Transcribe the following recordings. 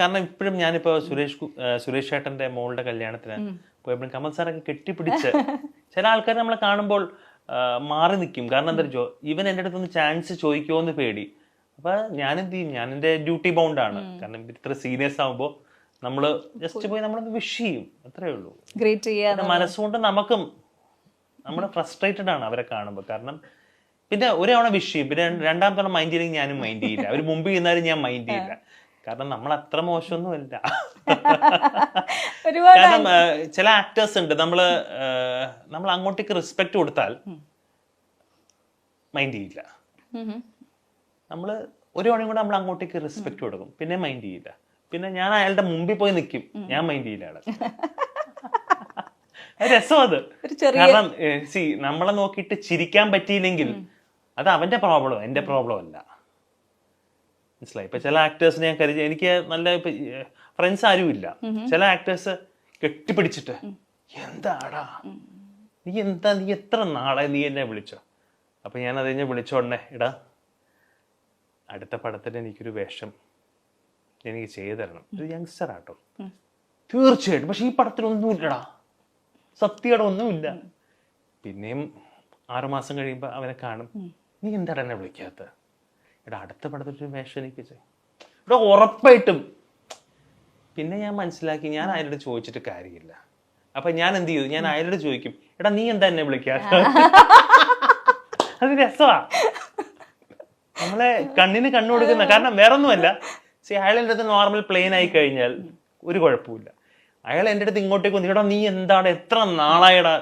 കാരണം ഇപ്പോഴും ഞാനിപ്പോ സുരേഷ് ചേട്ടന്റെ മോളുടെ കല്യാണത്തിന് പോയപ്പോഴും കമൽ സാറൊക്കെ കെട്ടിപ്പിടിച്ച് ചില ആൾക്കാർ നമ്മളെ കാണുമ്പോൾ മാറി നിൽക്കും. കാരണം എന്താ ഇവൻ എൻ്റെ അടുത്തൊന്ന് ചാൻസ് ചോദിക്കുമോ എന്ന് പേടി. അപ്പൊ ഞാനെന്ത് ചെയ്യും, ഞാൻ എൻ്റെ ഡ്യൂട്ടി ബൗണ്ടാണ്. കാരണം ഇത്ര സീനിയേഴ്സ് ആകുമ്പോൾ നമ്മള് ജസ്റ്റ് പോയി നമ്മളൊന്ന് വിഷ് ചെയ്യും, അത്രേ ഉള്ളൂ. മനസ്സുകൊണ്ട് നമുക്കും നമ്മള് ഫ്രസ്ട്രേറ്റഡ് ആണ് അവരെ കാണുമ്പോൾ. കാരണം പിന്നെ ഒരു തവണ വിഷ് ചെയ്യും, പിന്നെ രണ്ടാമത്തെ തവണ മൈൻഡ് ചെയ്യില്ലെങ്കിൽ ഞാനും മൈൻഡ് ചെയ്യില്ല. അവർ മുമ്പ് ചെയ്യുന്നാലും ഞാൻ മൈൻഡ് ചെയ്യില്ല. കാരണം നമ്മൾ അത്ര മോശമൊന്നുമല്ല. കാരണം ചില ആക്ടേഴ്സ് ഉണ്ട്, നമ്മൾ അങ്ങോട്ടേക്ക് റെസ്പെക്ട് കൊടുത്താൽ മൈൻഡ് ചെയ്യില്ല. നമ്മള് ഒരു തവണയും കൂടെ നമ്മൾ അങ്ങോട്ടേക്ക് റെസ്പെക്ട് കൊടുക്കും, പിന്നെ മൈൻഡ് ചെയ്യില്ല. പിന്നെ ഞാൻ അയാളുടെ മുമ്പിൽ പോയി നിൽക്കും, ഞാൻ മൈൻഡ് ചെയ്യില്ല അയാളെ. രസം അത്. കാരണം നമ്മളെ നോക്കിയിട്ട് ചിരിക്കാൻ പറ്റിയില്ലെങ്കിൽ അത് അവന്റെ പ്രോബ്ലം, എന്റെ പ്രോബ്ലം അല്ല. മനസ്സിലായി? ഇപ്പൊ ചില ആക്ടേഴ്സിനെ ഞാൻ കരുതി, എനിക്ക് നല്ല ഫ്രണ്ട്സ് ആരും ഇല്ല. ചില ആക്ടേഴ്സ് കെട്ടിപ്പിടിച്ചിട്ട് എന്താടാ നീ എത്ര നാളെ നീ എന്നെ വിളിച്ചോ. അപ്പൊ ഞാൻ അത് കഴിഞ്ഞ് വിളിച്ചോടനെ, എടാ അടുത്ത പടത്തിന് എനിക്കൊരു വേഷം എനിക്ക് ചെയ്തു തരണം, ഒരു യങ്സ്റ്റർ ആട്ടോ. തീർച്ചയായിട്ടും, പക്ഷെ ഈ പടത്തിലൊന്നും ഇല്ലടാ, സത്യയുടെ ഒന്നുമില്ല. പിന്നെയും 6 മാസം കഴിയുമ്പോ അവനെ കാണും, നീ എന്താണ് എന്നെ വിളിക്കാത്ത? എടാ അടുത്ത പടത്തിലൊരു വേഷം എനിക്ക് ഇവിടെ ഉറപ്പായിട്ടും. പിന്നെ ഞാൻ മനസ്സിലാക്കി, ഞാൻ അയാളോട് ചോദിച്ചിട്ട് കാര്യമില്ല. അപ്പൊ ഞാൻ എന്ത് ചെയ്തു, ഞാൻ അയാളോട് ചോദിക്കും, എടാ നീ എന്താ എന്നെ വിളിക്കാത്ത? അത് രസമാ, നമ്മളെ കണ്ണിന് കണ്ണു കൊടുക്കുന്ന. കാരണം വേറൊന്നുമല്ല, അയാൾ എൻ്റെ അടുത്ത് നോർമൽ പ്ലെയിൻ ആയി കഴിഞ്ഞാൽ ഒരു കുഴപ്പമില്ല. അയാൾ എൻ്റെ അടുത്ത് ഇങ്ങോട്ടേക്ക് വന്നു, എടാ നീ എന്താണ് എത്ര നാളായടാ.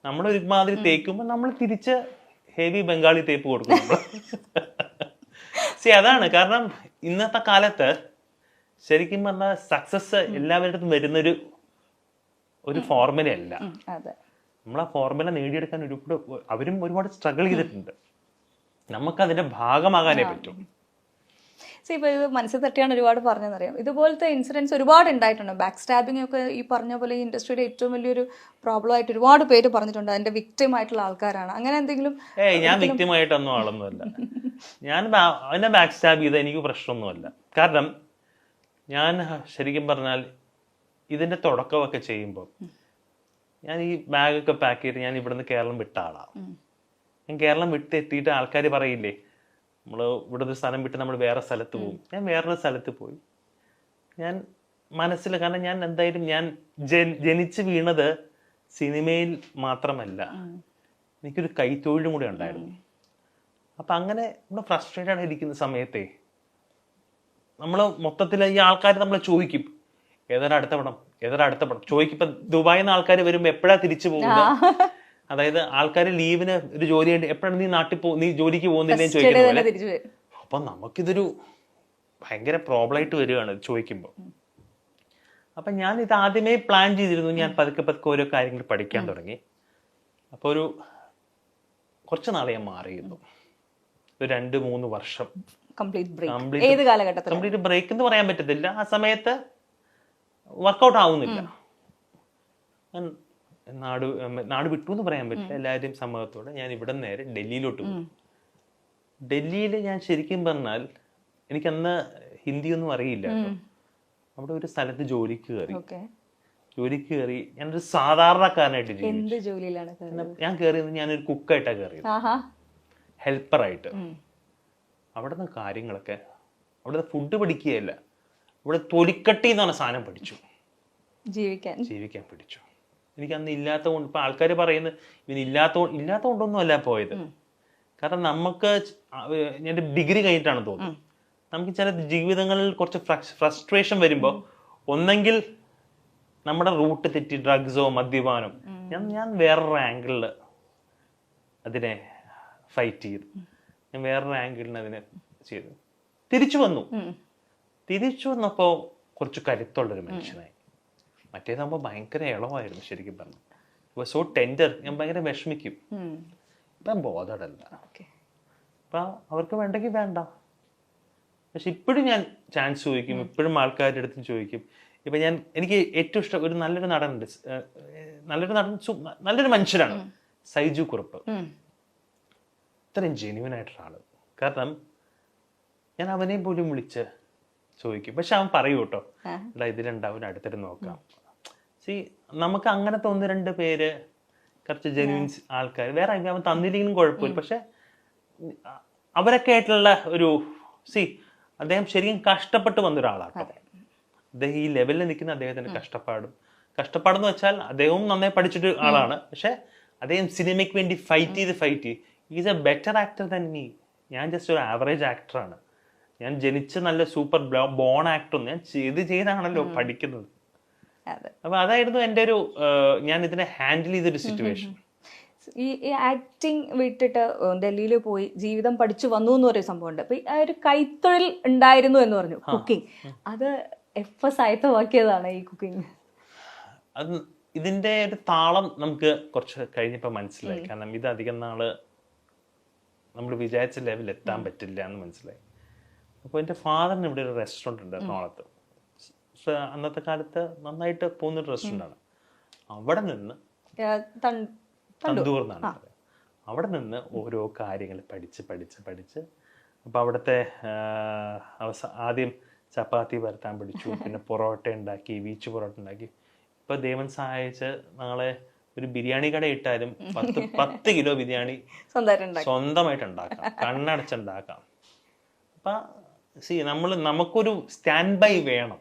നമ്മൾ ഒരുമാതിരി തേക്കുമ്പോൾ നമ്മൾ തിരിച്ച് ഹെവി ബംഗാളി തേപ്പ് കൊടുക്കും. അതാണ്. കാരണം ഇന്നത്തെ കാലത്ത് ശരിക്കും പറഞ്ഞാൽ സക്സസ് എല്ലാവരുടെ അടുത്തും വരുന്നൊരു ഫോർമുലയല്ല. നമ്മളാ ഫോർമുല നേടിയെടുക്കാൻ അവരും ഒരുപാട് സ്ട്രഗിൾ ചെയ്തിട്ടുണ്ട്. നമുക്കതിന്റെ ഭാഗമാകാനേ പറ്റും. ഇപ്പൊ ഇത് മനസ്സിൽ തട്ടിയാണ് ഒരുപാട് പറഞ്ഞെന്നറിയാം. ഇതുപോലത്തെ ഇൻസിഡൻസ് ഒരുപാട് ഉണ്ടായിട്ടുണ്ട്. ബാക്ക് സ്റ്റാബിംഗ് ഒക്കെ ഈ പറഞ്ഞ പോലെ ഈ ഇൻഡസ്ട്രിയുടെ ഏറ്റവും വലിയൊരു പ്രോബ്ലം ആയിട്ട് ഒരുപാട് പേര് പറഞ്ഞിട്ടുണ്ട്. അതിന്റെ വിക്ടിം ആയിട്ടുള്ള ആൾക്കാരാണ്. അങ്ങനെ എന്തെങ്കിലും? ഞാൻ വിക്ടിം ആയിട്ടൊന്നും ആളൊന്നുമല്ല. ഞാൻ അതിനെ ബാക്ക് സ്റ്റാബ് ചെയ്ത എനിക്ക് പ്രശ്നമൊന്നുമല്ല. കാരണം ഞാൻ ശരിക്കും പറഞ്ഞാൽ ഇതിന്റെ തുടക്കമൊക്കെ ചെയ്യുമ്പോൾ ഞാൻ ഈ ബാഗൊക്കെ പാക്ക് ചെയ്ത് ഞാൻ ഇവിടുന്ന് കേരളം വിട്ട ആളാണ്. ഞാൻ കേരളം വിട്ടെത്തിയിട്ട് ആൾക്കാർ പറയില്ലേ, നമ്മൾ ഇവിടെ ഒരു സ്ഥലം വിട്ട് നമ്മൾ വേറെ സ്ഥലത്ത് പോകും. ഞാൻ വേറൊരു സ്ഥലത്ത് പോയി. ഞാൻ മനസ്സിൽ, കാരണം ഞാൻ എന്തായാലും ഞാൻ ജനിച്ച് വീണത് സിനിമയിൽ മാത്രമല്ല, എനിക്കൊരു കൈത്തൊഴിലും കൂടെ ഉണ്ടായിരുന്നു. അപ്പൊ അങ്ങനെ നമ്മൾ ഫ്രസ്ട്രേറ്റഡ് ആയിരിക്കുന്ന സമയത്തെ നമ്മൾ മൊത്തത്തിൽ ഈ ആൾക്കാർ നമ്മളെ ചോദിക്കും, ഏതായാലും അടുത്ത പടം ചോദിക്കും. ഇപ്പൊ ദുബായിൽ നിന്ന് ആൾക്കാർ വരുമ്പോ എപ്പോഴാ തിരിച്ചു പോകുന്നത്, അതായത് ആൾക്കാർ ലീവിന് ഒരു ജോലി എപ്പോഴാണ് നീ ജോലിക്ക് പോകുന്നില്ലേ ചോദിക്കുന്നത്. അപ്പൊ നമുക്കിതൊരു ഭയങ്കര പ്രോബ്ലം ആയിട്ട് വരികയാണ് ചോദിക്കുമ്പോൾ. അപ്പൊ ഞാൻ ഇത് ആദ്യമേ പ്ലാൻ ചെയ്തിരുന്നു. ഞാൻ പതുക്കെ ഓരോ കാര്യങ്ങൾ പഠിക്കാൻ തുടങ്ങി. അപ്പൊ കുറച്ച് നാളെ ഞാൻ മാറിയിരുന്നു, ഒരു 2-3 വർഷം കംപ്ലീറ്റ് ബ്രേക്ക് എന്ന് പറയാൻ പറ്റത്തില്ല. ആ സമയത്ത് വർക്കൗട്ട് ആവുന്നില്ല. നാട് വിട്ടു എന്ന് പറയാൻ പറ്റില്ല, എല്ലാവരുടെയും സമ്മതത്തോടെ ഞാൻ ഇവിടെ നേരെ ഡൽഹിയിലോട്ട് പോയി. ഡൽഹിയിൽ ഞാൻ ശരിക്കും പറഞ്ഞാൽ എനിക്കന്ന് ഹിന്ദിയൊന്നും അറിയില്ല. അവിടെ ഒരു സ്ഥലത്ത് ജോലിക്ക് കയറി. ഞാനൊരു സാധാരണക്കാരനായിട്ട് ഞാൻ കയറിയത്, ഞാനൊരു കുക്കായിട്ടാണ് കയറിയത്, ഹെൽപ്പറായിട്ട്. അവിടുന്ന് കാര്യങ്ങളൊക്കെ, അവിടുത്തെ ഫുഡ് പഠിക്കുകയല്ല, ഇവിടെ തൊലിക്കട്ടി എന്ന് പറഞ്ഞ സാധനം പഠിച്ചു, ജീവിക്കാൻ പഠിച്ചു. എനിക്ക് അന്ന് ഇല്ലാത്ത കൊണ്ട്, ഇപ്പൊ ആൾക്കാർ പറയുന്നത് ഇവന് ഇല്ലാത്ത കൊണ്ടൊന്നും അല്ല പോയത്. കാരണം നമുക്ക്, ഞാൻ ഡിഗ്രി കഴിഞ്ഞിട്ടാണ് തോന്നുന്നത്, നമുക്ക് ചില ജീവിതങ്ങളിൽ കുറച്ച് ഫ്രസ്ട്രേഷൻ വരുമ്പോൾ ഒന്നെങ്കിൽ നമ്മുടെ റൂട്ട് തെറ്റി ഡ്രഗ്സോ മദ്യപാനം, ഞാൻ വേറൊരു ആംഗിളിൽ അതിനെ ഫൈറ്റ് ചെയ്തു. ഞാൻ വേറൊരു ആംഗിളിന് അതിനെ ചെയ്തു. തിരിച്ചു വന്നപ്പോ കുറച്ച് കരുത്തുള്ളൊരു മനുഷ്യനായി. മറ്റേതാകുമ്പോ ഭയങ്കര ഇളവായിരുന്നു ശരിക്കും പറഞ്ഞു. സോ ടെൻഡർ, ഞാൻ ഭയങ്കര വിഷമിക്കും. ഇപ്പം ബോധടല്ല. അപ്പൊ അവർക്ക് വേണ്ടെങ്കിൽ വേണ്ട. പക്ഷെ ഇപ്പോഴും ഞാൻ ചാൻസ് ചോദിക്കും, ഇപ്പോഴും ആൾക്കാരുടെ അടുത്ത് ചോദിക്കും. ഇപ്പൊ എനിക്ക് ഏറ്റവും ഇഷ്ടം ഒരു നല്ലൊരു നടനുണ്ട്, നല്ലൊരു മനുഷ്യരാണ്, സൈജു കുറുപ്പ്. ഇത്രയും ജെന്യുവൻ ആയിട്ടൊരാള്. കാരണം ഞാൻ അവനെയും പോലും വിളിച്ച് ചോദിക്കും. പക്ഷെ അവൻ പറയൂ കേട്ടോ, എടാ ഇതിലുണ്ടാവും അടുത്തിട്ട് നോക്കാം. സി നമുക്ക് അങ്ങനത്തെ 1-2 പേര് കുറച്ച് ജെന്യൂൻ ആൾക്കാർ വേറെ അവൻ തന്നില്ലെങ്കിലും കുഴപ്പമില്ല. പക്ഷെ അവരൊക്കെ ആയിട്ടുള്ള ഒരു അദ്ദേഹം ശരിക്കും കഷ്ടപ്പെട്ട് വന്നൊരാളാണ്. അദ്ദേഹം ഈ ലെവലിൽ നിൽക്കുന്ന അദ്ദേഹത്തിന്റെ കഷ്ടപ്പാടെന്ന് വെച്ചാൽ അദ്ദേഹവും നന്നായി പഠിച്ചിട്ട് ആളാണ്. പക്ഷെ അദ്ദേഹം സിനിമയ്ക്ക് വേണ്ടി ഫൈറ്റ് ചെയ്ത് is A better actor than me. ഞാൻ ജസ്റ്റ് ഒരു ആവറേജ് ആക്ടറാണ്. ഞാൻ ജനിച്ച നല്ല സൂപ്പർ ബോൺ ആക്ടർ, ഞാൻ ചെയ്താണല്ലോ പഠിക്കുന്നത്. അപ്പൊ അതായിരുന്നു എൻ്റെ ഒരു ഞാൻ ഇതിനെ ഹാൻഡിൽ ചെയ്തൊരു സിറ്റുവേഷൻ. ഈ ആക്ടിങ് വിട്ടിട്ട് ഡൽഹിയിൽ പോയി ജീവിതം പഠിച്ചു വന്നു എന്ന് പറയുന്ന സംഭവമുണ്ട്. അപ്പൊ ആ ഒരു കൈത്തൊഴിൽ ഉണ്ടായിരുന്നു എന്ന് പറഞ്ഞു, കുക്കിംഗ്. അത് എപ്പോ സായത്തമാക്കിയതാണ് ഈ കുക്കിംഗ്? അത് ഇതിന്റെ ഒരു താളം നമുക്ക് കുറച്ച് കഴിഞ്ഞപ്പോ മനസ്സിലായി. കാരണം ഇത് അധികം നാള് നമ്മൾ വിചാരിച്ച ലെവലിൽ എത്താൻ പറ്റില്ല എന്ന് മനസ്സിലായി. അപ്പോൾ എൻ്റെ ഫാദറിന് ഇവിടെ ഒരു റെസ്റ്റോറൻറ്റ് ഉണ്ട് എറണാകുളത്ത്. അന്നത്തെ കാലത്ത് നന്നായിട്ട് പോകുന്നൊരു റെസ്റ്റോറൻ്റാണ്. അവിടെ നിന്ന് തന്തൂർ എന്നാണ് അവിടെ നിന്ന് ഓരോ കാര്യങ്ങൾ പഠിച്ച് അപ്പോൾ അവിടുത്തെ ആദ്യം ചപ്പാത്തി പരത്താൻ പഠിച്ചു, പിന്നെ പൊറോട്ട ഉണ്ടാക്കി, വീച്ച് പൊറോട്ട ഉണ്ടാക്കി. ഇപ്പൊ ദൈവം സഹായിച്ച് നാളെ ഒരു ബിരിയാണി കട ഇട്ടാലും 10 കിലോ ബിരിയാണി സ്വന്തമായിട്ട് ഉണ്ടാക്കാം, കണ്ണടച്ചുണ്ടാക്കാം. അപ്പൊ നമുക്കൊരു സ്റ്റാൻഡ് ബൈ വേണം.